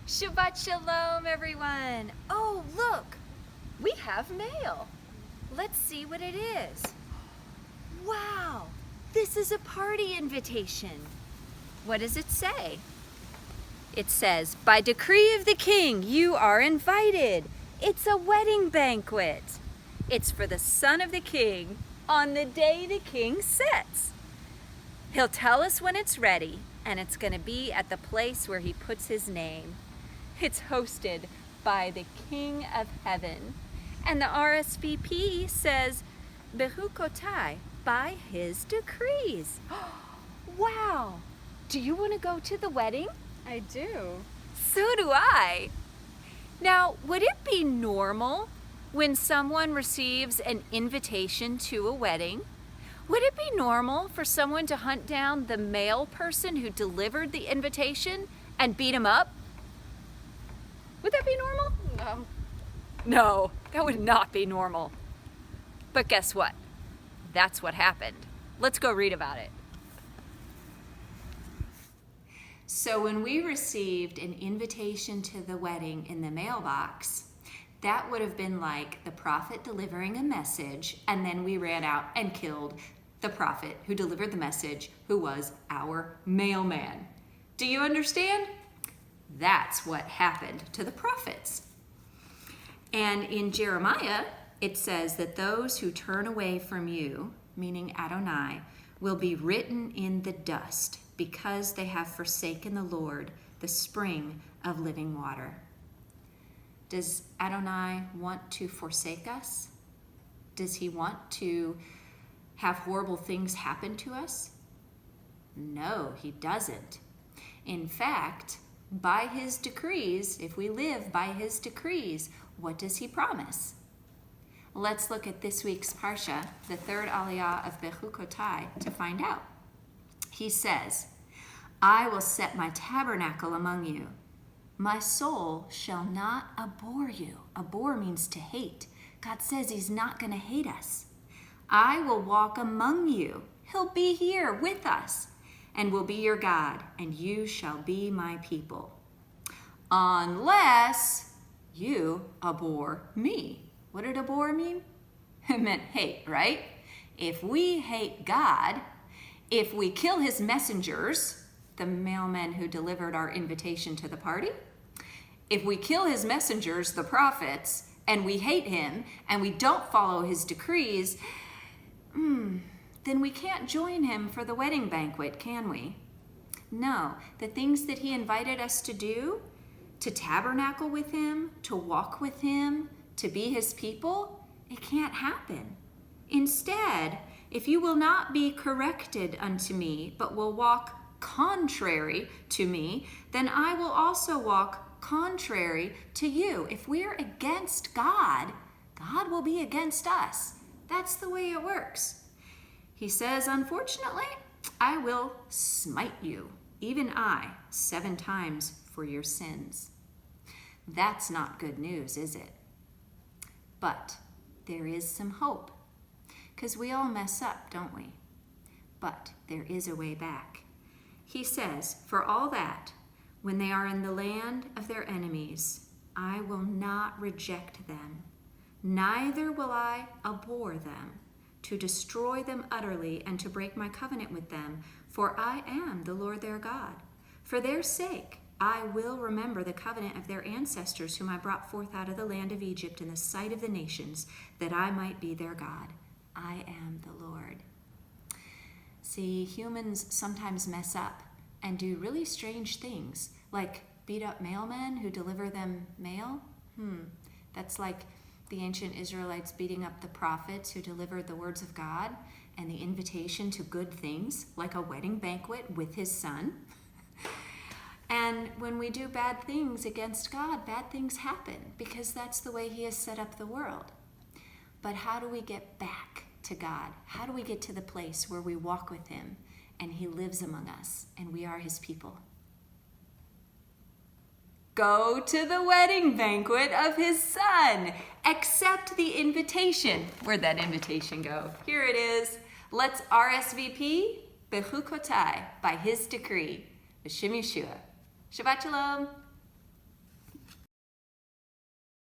Shabbat Shalom, everyone. Oh, look, we have mail. Let's see what it is. Wow, this is a party invitation. What does it say? It says, by decree of the king, you are invited. It's a wedding banquet. It's for the son of the king on the day the king sets. He'll tell us when it's ready, and it's going to be at the place where he puts his name. It's hosted by the King of Heaven. And the RSVP says, Bechukotai, by his decrees. Wow! Do you want to go to the wedding? I do. So do I. Now, would it be normal when someone receives an invitation to a wedding? Would it be normal for someone to hunt down the male person who delivered the invitation and beat him up? Would that be normal? No. No, that would not be normal. But guess what? That's what happened. Let's go read about it. So when we received an invitation to the wedding in the mailbox, that would have been like the prophet delivering a message, and then we ran out and killed the prophet who delivered the message, who was our mailman. Do you understand? That's what happened to the prophets. And in Jeremiah, it says that those who turn away from you, meaning Adonai, will be written in the dust because they have forsaken the Lord, the spring of living water. Does Adonai want to forsake us? Does he want to have horrible things happen to us? No, he doesn't. In fact, by his decrees, if we live by his decrees, what does he promise? Let's look at this week's Parsha, the third aliyah of Bechukotai, to find out. He says, I will set my tabernacle among you. My soul shall not abhor you. Abhor means to hate. God says he's not going to hate us. I will walk among you. He'll be here with us and will be your God, and you shall be my people. Unless you abhor me. What did abhor mean? It meant hate, right? If we hate God, if we kill his messengers, the mailmen who delivered our invitation to the party, if we kill his messengers, the prophets, and we hate him, and we don't follow his decrees, then we can't join him for the wedding banquet, can we? No, the things that he invited us to do, to tabernacle with him, to walk with him, to be his people, it can't happen. Instead, if you will not be corrected unto me, but will walk contrary to me, then I will also walk contrary to you. If we're against God, God will be against us. That's the way it works. He says, unfortunately, I will smite you, even I, 7 times for your sins. That's not good news, is it? But there is some hope, because we all mess up, don't we? But there is a way back. He says, for all that, when they are in the land of their enemies, I will not reject them, neither will I abhor them, to destroy them utterly and to break my covenant with them, for I am the Lord their God. For their sake, I will remember the covenant of their ancestors whom I brought forth out of the land of Egypt in the sight of the nations, that I might be their God. I am the Lord. See, humans sometimes mess up and do really strange things, like beat up mailmen who deliver them mail. That's like the ancient Israelites beating up the prophets who delivered the words of God and the invitation to good things, like a wedding banquet with his son. And when we do bad things against God, bad things happen because that's the way he has set up the world. But how do we get back to God? How do we get to the place where we walk with him and he lives among us and we are his people? Go to the wedding banquet of his son. Accept the invitation. Where'd that invitation go? Here it is. Let's RSVP Bechukotai by his decree. B'Shem Yeshua. Shabbat Shalom.